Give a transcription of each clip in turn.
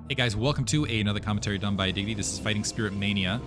Hey guys, welcome to another commentary done by Diggity. This is Fighting Spirit Mania.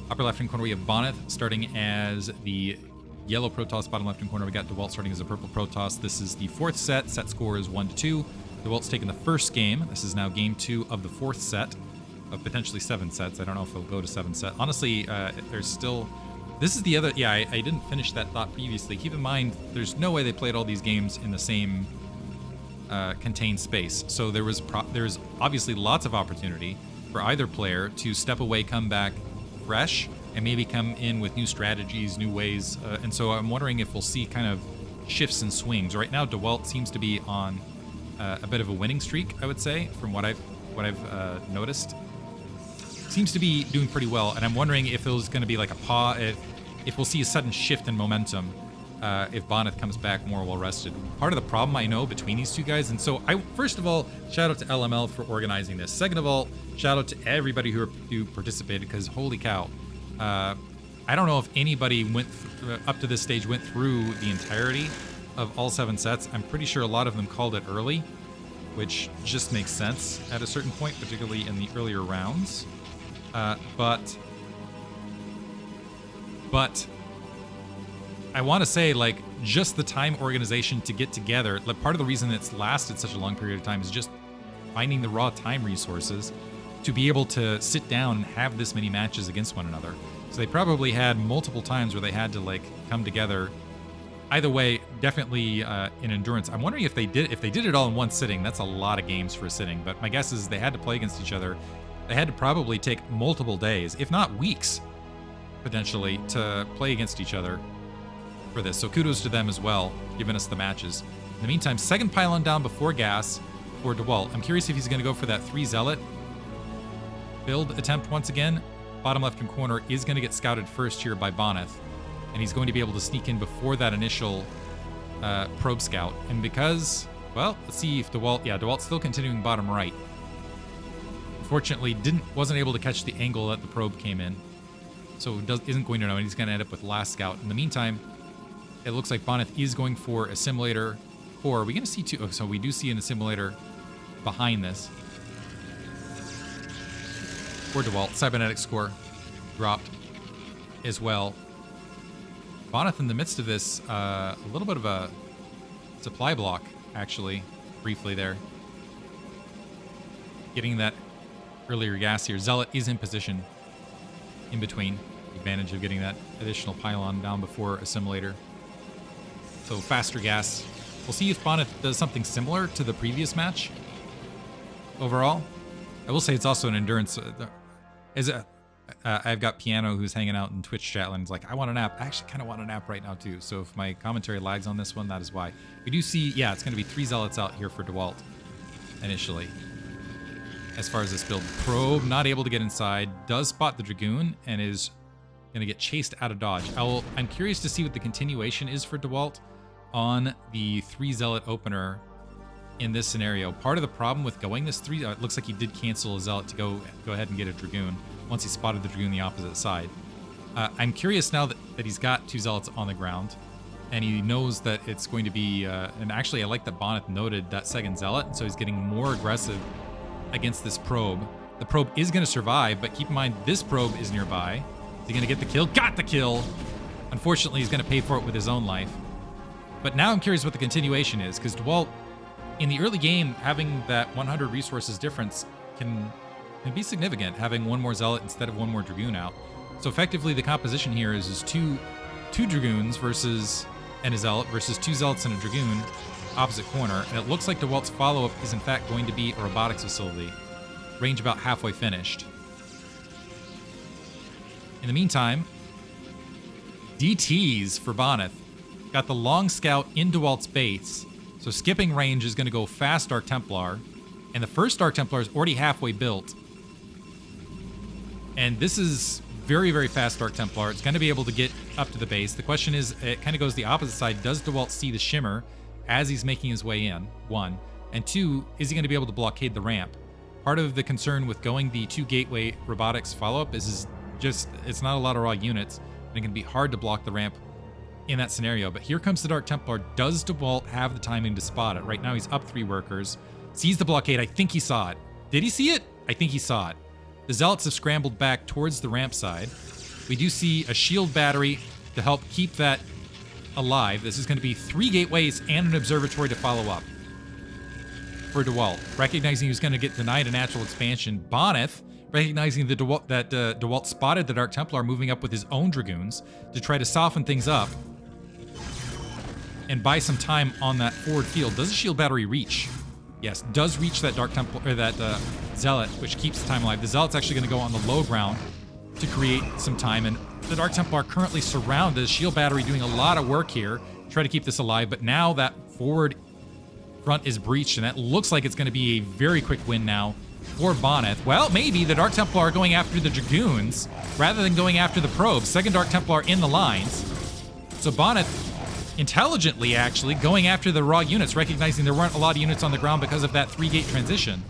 Upper left-hand corner, we have Bonyth starting as the yellow Protoss. Bottom left-hand corner, we got Dewalt starting as a purple Protoss. This is the fourth set. Set score is 1-2. Dewalt's taken the first game. This is now game 2 of the fourth set of potentially 7 sets. I don't know if it'll go to 7 set. Honestly, there's still... This is the other... Yeah, I didn't finish that thought previously. Keep in mind, there's no way they played all these games in the same... contained space. So there's obviously lots of opportunity for either player to step away, come back fresh, and maybe come in with new strategies, new ways. And so I'm wondering if we'll see kind of shifts and swings. Right now, Dewalt seems to be on a bit of a winning streak, I would say, from what I've noticed. Seems to be doing pretty well, and I'm wondering if there's going to be like a pause, if we'll see a sudden shift in momentum. If Bonyth comes back more well-rested. Part of the problem I know between these two guys, and so first of all, shout out to LML for organizing this. Second of all, shout out to everybody who participated, because holy cow. I don't know if anybody up to this stage went through the entirety of all 7 sets. I'm pretty sure a lot of them called it early, which just makes sense at a certain point, particularly in the earlier rounds. But I want to say, like, just the time organization to get together, like, part of the reason it's lasted such a long period of time is just finding the raw time resources to be able to sit down and have this many matches against one another. So they probably had multiple times where they had to, like, come together. Either way, definitely in endurance. I'm wondering if they did it all in one sitting. That's a lot of games for a sitting, but my guess is they had to play against each other. They had to probably take multiple days, if not weeks, potentially, to play against each other for this. So kudos to them as well, giving us the matches. In the meantime, second pylon down before gas for Dewalt. I'm curious if he's going to go for that 3 Zealot build attempt once again. Bottom left-hand corner is going to get scouted first here by Bonyth, and he's going to be able to sneak in before that initial probe scout. And because, well, let's see if Dewalt's still continuing bottom right. Unfortunately, wasn't able to catch the angle that the probe came in, so isn't going to know, and he's going to end up with last scout. In the meantime, it looks like Bonyth is going for assimilator core. Are we going to see 2? Oh, so we do see an assimilator behind this. For Dewalt, cybernetic score dropped as well. Bonyth in the midst of this, a little bit of a supply block, actually, briefly there. Getting that earlier gas here. Zealot is in position in between. Advantage of getting that additional pylon down before assimilator. So faster gas. We'll see if Bonyth does something similar to the previous match. Overall, I will say it's also an endurance. I've got Piano who's hanging out in Twitch chat and is like, I want a nap. I actually kind of want a nap right now too. So if my commentary lags on this one, that is why. We do see, yeah, it's going to be 3 Zealots out here for Dewalt initially. As far as this build, probe not able to get inside, does spot the Dragoon and is going to get chased out of dodge. I'm curious to see what the continuation is for Dewalt on the 3 Zealot opener in this scenario. Part of the problem with going this 3, it looks like he did cancel a Zealot to go ahead and get a Dragoon once he spotted the Dragoon the opposite side. I'm curious now that he's got 2 Zealots on the ground, and he knows that it's going to be, and actually I like that Bonyth noted that second Zealot, so he's getting more aggressive against this probe. The probe is going to survive, but keep in mind this probe is nearby. Is he going to get the kill? Got the kill! Unfortunately, he's going to pay for it with his own life. But now I'm curious what the continuation is, because Dewalt, in the early game, having that 100 resources difference can be significant, having 1 more Zealot instead of 1 more Dragoon out. So effectively, the composition here is 2 Dragoons and a Zealot versus 2 Zealots and a Dragoon, opposite corner, and it looks like Dewalt's follow-up is in fact going to be a robotics facility, range about halfway finished. In the meantime, DTs for Bonyth. Got the long scout in Dewalt's base, so skipping range is going to go fast Dark Templar, and the first Dark Templar is already halfway built. And this is very, very fast Dark Templar. It's going to be able to get up to the base. The question is, it kind of goes the opposite side. Does Dewalt see the shimmer as he's making his way in? 1. And 2, is he going to be able to blockade the ramp? Part of the concern with going the 2 gateway robotics follow-up is just, it's not a lot of raw units, and it can be hard to block the ramp in that scenario. But here comes the Dark Templar. Does Dewalt have the timing to spot it? Right now he's up 3 workers, sees the blockade. I think he saw it. Did he see it? I think he saw it. The Zealots have scrambled back towards the ramp side. We do see a shield battery to help keep that alive. This is going to be 3 gateways and an observatory to follow up for Dewalt. Recognizing he was going to get denied a natural expansion, Bonyth, recognizing that Dewalt spotted the Dark Templar moving up with his own Dragoons to try to soften things up and buy some time on that forward field. Does the shield battery reach? Yes, does reach that Dark Templar, or that Zealot, which keeps the time alive. The Zealot's actually going to go on the low ground to create some time, and the Dark Templar currently surrounded. Shield battery doing a lot of work here to try to keep this alive, but now that forward front is breached, and that looks like it's going to be a very quick win now for Bonyth. Well, maybe the Dark Templar are going after the Dragoons rather than going after the probes. Second Dark Templar in the lines. So Bonyth intelligently actually going after the raw units, recognizing there weren't a lot of units on the ground because of that 3-gate transition.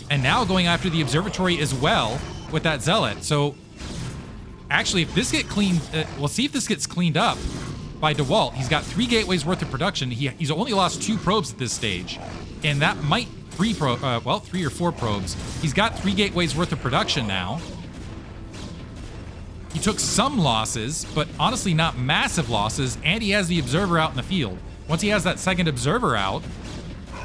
And now going after the observatory as well with that Zealot. So actually, if this gets cleaned, we'll see if this gets cleaned up by Dewalt. He's got 3 gateways worth of production. He's only lost 2 probes at this stage. And that might 3 or 4 probes. He's got 3 gateways worth of production now. He took some losses, but honestly not massive losses, and he has the observer out in the field. Once he has that second observer out,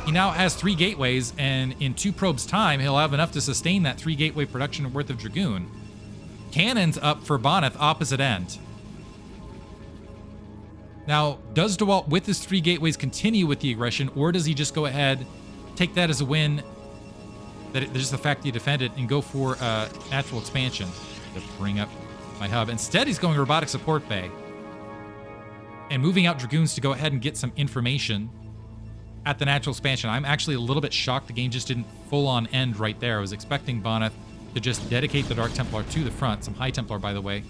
he now has 3 gateways, and in 2 probes time, he'll have enough to sustain that 3 gateway production worth of Dragoon. Cannons up for Bonyth, opposite end. Now, does Dewalt, with his 3 gateways, continue with the aggression, or does he just go ahead, take that as a win, just the fact that he defended, and go for natural expansion to bring up my hub? Instead, he's going robotic support bay and moving out Dragoons to go ahead and get some information at the natural expansion. I'm actually a little bit shocked the game just didn't full-on end right there. I was expecting Bonyth to just dedicate the Dark Templar to the front. Some High Templar, by the way.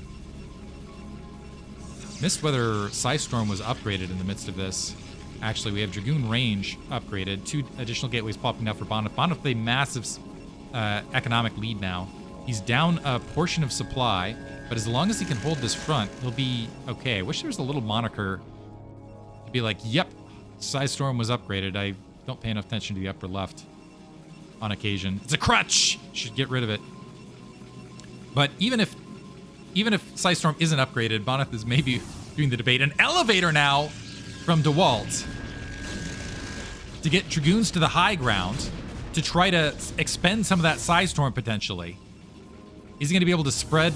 Missed whether Psystorm was upgraded in the midst of this. Actually, we have Dragoon range upgraded. 2 additional gateways popping up for Bonyth. Bonyth with a massive economic lead now. He's down a portion of supply, but as long as he can hold this front, he'll be okay. I wish there was a little moniker to be like, yep, Psystorm was upgraded. I don't pay enough attention to the upper left on occasion. It's a crutch! Should get rid of it. But even if Psystorm isn't upgraded, Bonyth is maybe doing the debate. An elevator now from Dewalt to get Dragoons to the high ground to try to expend some of that Psystorm potentially. Is he going to be able to spread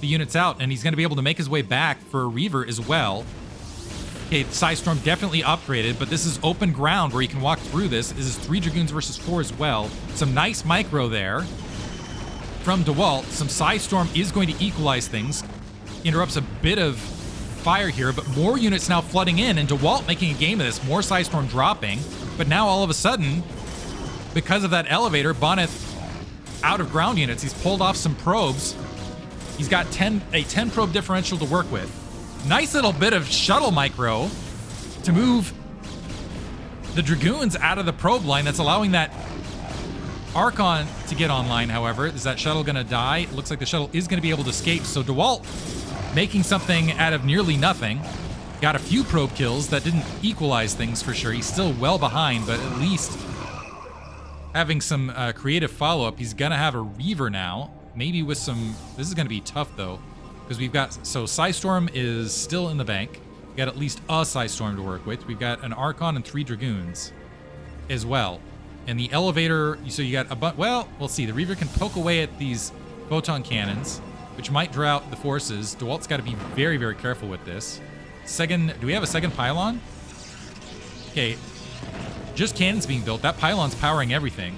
the units out, and he's going to be able to make his way back for a Reaver as well? Okay, Psystorm definitely upgraded, but this is open ground where he can walk through this. This is 3 Dragoons versus 4 as well. Some nice micro there from Dewalt. Some Psystorm is going to equalize things. Interrupts a bit of fire here, but more units now flooding in, and Dewalt making a game of this. More Psystorm dropping, but now all of a sudden, because of that elevator, Bonyth out of ground units. He's pulled off some probes. He's got a 10 probe differential to work with. Nice little bit of shuttle micro to move the Dragoons out of the probe line. That's allowing that Archon to get online, however. Is that shuttle going to die? It looks like the shuttle is going to be able to escape. So Dewalt making something out of nearly nothing. Got a few probe kills that didn't equalize things for sure. He's still well behind, but at least having some creative follow-up. He's going to have a Reaver now. Maybe with some... This is going to be tough, though, because we've got... So Psystorm is still in the bank. We've got at least a Psystorm to work with. We've got an Archon and 3 Dragoons as well. And the elevator... So you got a... Well, we'll see. The Reaver can poke away at these photon cannons, which might draw out the forces. Dewalt's got to be very, very careful with this. Second... Do we have a second pylon? Okay. Just cannons being built. That pylon's powering everything,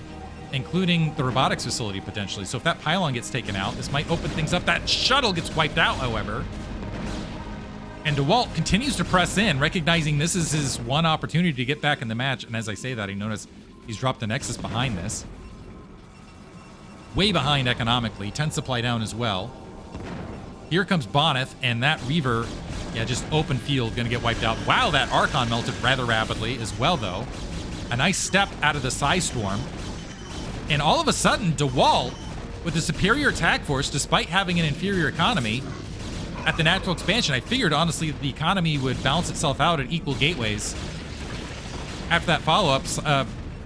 including the robotics facility potentially. So if that pylon gets taken out, this might open things up. That shuttle gets wiped out, however. And Dewalt continues to press in, recognizing this is his one opportunity to get back in the match. And as I say that, I notice he's dropped the Nexus behind this. Way behind economically. 10 supply down as well. Here comes Bonyth, and that Reaver, yeah, just open field, gonna get wiped out. Wow, that Archon melted rather rapidly as well, though. A nice step out of the Psystorm. And all of a sudden, Dewalt, with a superior attack force, despite having an inferior economy, at the natural expansion, I figured, honestly, that the economy would balance itself out at equal gateways. After that follow-up,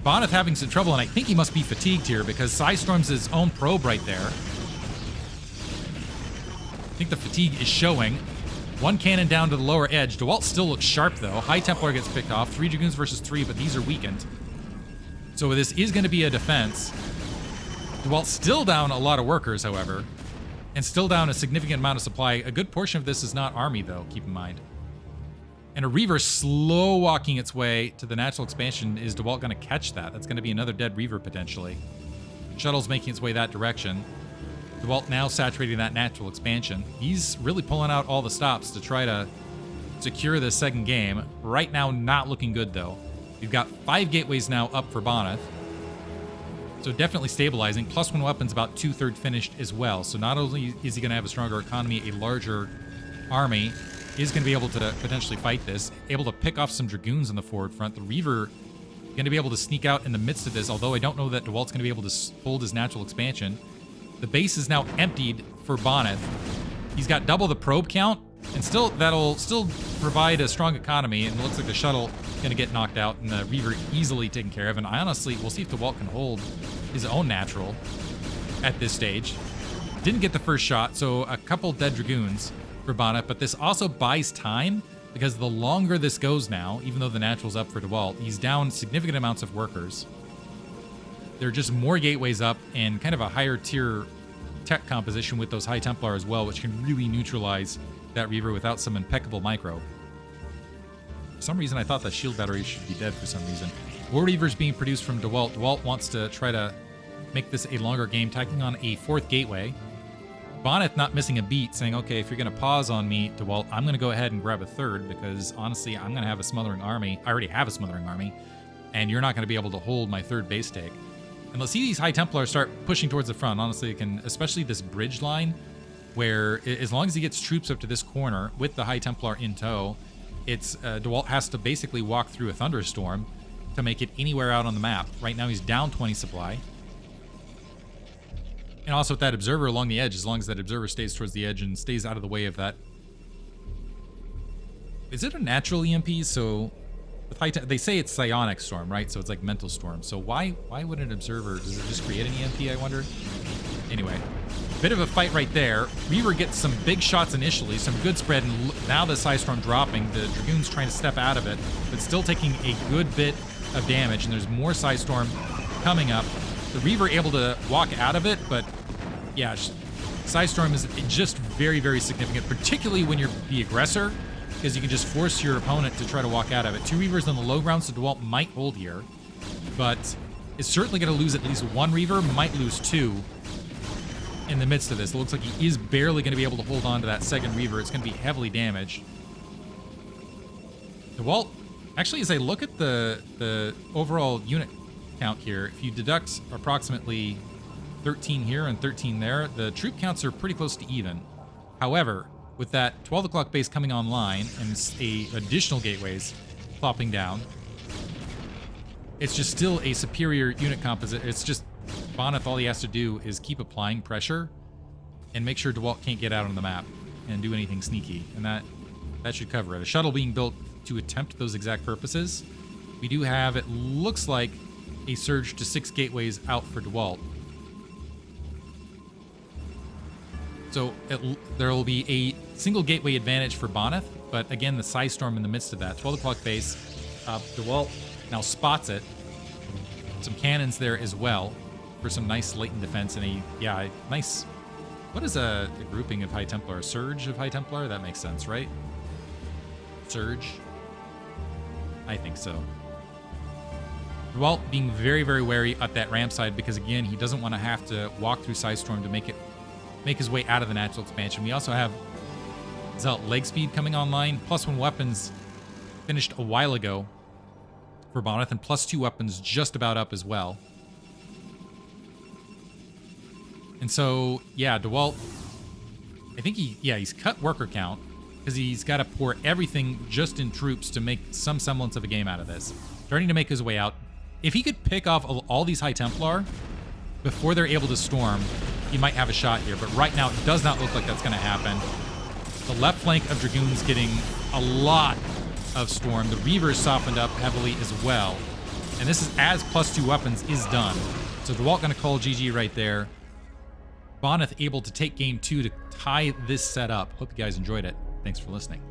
Bonyth having some trouble, and I think he must be fatigued here because Psystorm's his own probe right there. I think the fatigue is showing. One cannon down to the lower edge. Dewalt still looks sharp, though. High Templar gets picked off. 3 Dragoons versus 3, but these are weakened. So this is going to be a defense. Dewalt still down a lot of workers, however, and still down a significant amount of supply. A good portion of this is not army, though, keep in mind. And a Reaver slow walking its way to the natural expansion. Is Dewalt going to catch that? That's going to be another dead Reaver, potentially. Shuttle's making its way that direction. Dewalt now saturating that natural expansion. He's really pulling out all the stops to try to secure this second game. Right now, not looking good, though. We've got 5 gateways now up for Bonyth. So definitely stabilizing. +1 weapons about 2/3 finished as well. So not only is he going to have a stronger economy, a larger army is going to be able to potentially fight this. Able to pick off some Dragoons on the forward front. The Reaver going to be able to sneak out in the midst of this, although I don't know that Dewalt's going to be able to hold his natural expansion. The base is now emptied for Bonyth. He's got double the probe count, and still that'll still provide a strong economy, and it looks like the shuttle going to get knocked out, and the Reaver easily taken care of. And I honestly, we'll see if Dewalt can hold his own natural at this stage. Didn't get the first shot, so a couple dead Dragoons for Bonyth, but this also buys time, because the longer this goes now, even though the natural's up for Dewalt, he's down significant amounts of workers. There are just more gateways up and kind of a higher tier tech composition with those High Templar as well, which can really neutralize that Reaver without some impeccable micro. For some reason, I thought that shield battery should be dead for some reason. War Reavers being produced from Dewalt. Dewalt wants to try to make this a longer game, tacking on a 4th gateway. Bonyth not missing a beat, saying, okay, if you're going to pause on me, Dewalt, I'm going to go ahead and grab a 3rd, because honestly, I'm going to have a smothering army. I already have a smothering army, and you're not going to be able to hold my 3rd base take. And let's see these High Templars start pushing towards the front. Honestly, it can, especially this bridge line, where as long as he gets troops up to this corner with the High Templar in tow, it's Dewalt has to basically walk through a thunderstorm to make it anywhere out on the map. Right now, he's down 20 supply. And also with that observer along the edge, as long as that observer stays towards the edge and stays out of the way of that. Is it a natural EMP? So with they say it's psionic storm, right? So it's like mental storm. So why would an observer, does it just create an EMP, I wonder? Anyway, bit of a fight right there. Reaver gets some big shots initially, some good spread, and now the Psystorm dropping. The Dragoon's trying to step out of it, but still taking a good bit of damage, and there's more Psystorm coming up. The Reaver able to walk out of it, but yeah, Psystorm is just very, very significant, particularly when you're the aggressor, because you can just force your opponent to try to walk out of it. 2 Reavers on the low ground, so Dewalt might hold here, but is certainly going to lose at least 1 Reaver, might lose 2 in the midst of this. It looks like he is barely going to be able to hold on to that second Reaver. It's going to be heavily damaged. Dewalt, actually, as I look at the overall unit count here, if you deduct approximately 13 here and 13 there, the troop counts are pretty close to even. However, with that 12 o'clock base coming online and additional gateways plopping down, it's just still a superior unit composite. It's just Bonyth, all he has to do is keep applying pressure and make sure Dewalt can't get out on the map and do anything sneaky, and that should cover it. A shuttle being built to attempt those exact purposes. We do have, it looks like, a surge to 6 gateways out for Dewalt. So there will be a single gateway advantage for Bonyth, but again, the Psystorm in the midst of that. 12 o'clock base. Dewalt now spots it. Some cannons there as well for some nice latent defense and a nice. What is a grouping of High Templar? A surge of High Templar? That makes sense, right? Surge? I think so. Dewalt being very, very wary at that ramp side because, again, he doesn't want to have to walk through Psystorm to make his way out of the natural expansion. We also have Zealot leg speed coming online. +1 weapons finished a while ago for Bonyth, and +2 weapons just about up as well. And so, yeah, Dewalt, I think he's cut worker count because he's got to pour everything just in troops to make some semblance of a game out of this. Starting to make his way out. If he could pick off all these High Templar before they're able to storm, he might have a shot here. But right now, it does not look like that's going to happen. The left flank of Dragoons getting a lot of storm. The Reavers softened up heavily as well. And this is as +2 weapons is done. So Dewalt gonna call GG right there. Bonyth able to take game 2 to tie this set up. Hope you guys enjoyed it. Thanks for listening.